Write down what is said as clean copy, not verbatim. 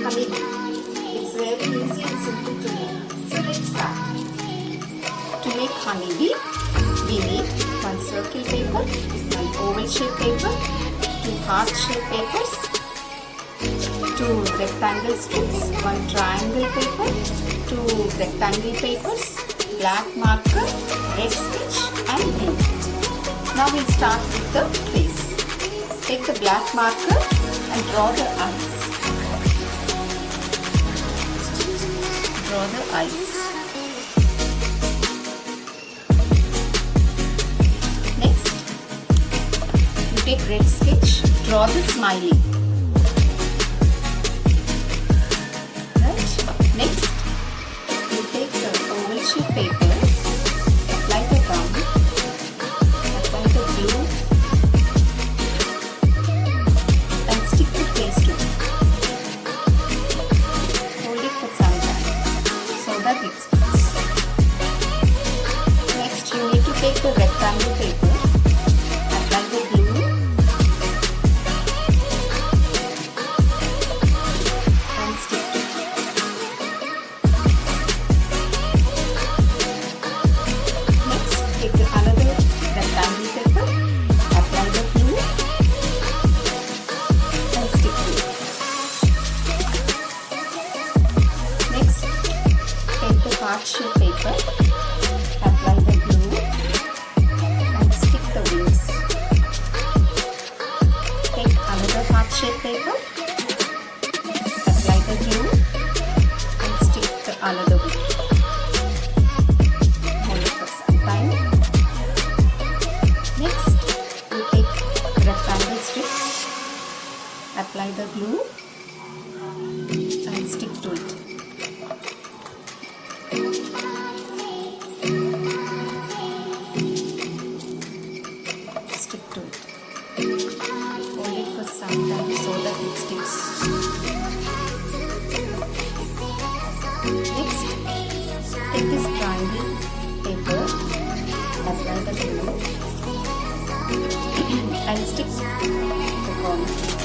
honeybee. It's very easy and simple to make. So let's start. To make honeybee, we need one circle paper, one oval shape paper, two heart shape papers, two rectangle strips, one triangle paper, two rectangle papers, black marker, red stitch and glue. Now we'll start with the face. Take the black marker and draw the eyes. Draw the eyes. Next, you take red sketch, draw the smiley. Right? Next, you take the oval shape paper, apply the gum, apply the glue and stick the face to it. Hold it for some time so that it sticks. Next, you need to take the rectangle paper, apply the glue and stick it. Next, take another rectangle paper, apply the glue and stick to it. Next, take the heart shape paper, apply the glue and stick the wings. Take another heart shape paper, apply the glue and stick the another wing. Hold it for some time. Next, you take rectangle strips, apply the glue and stick to it. Stick to it. Hold it for some time so that it sticks. Next, take this triangle paper, apply the glue and stick the corner.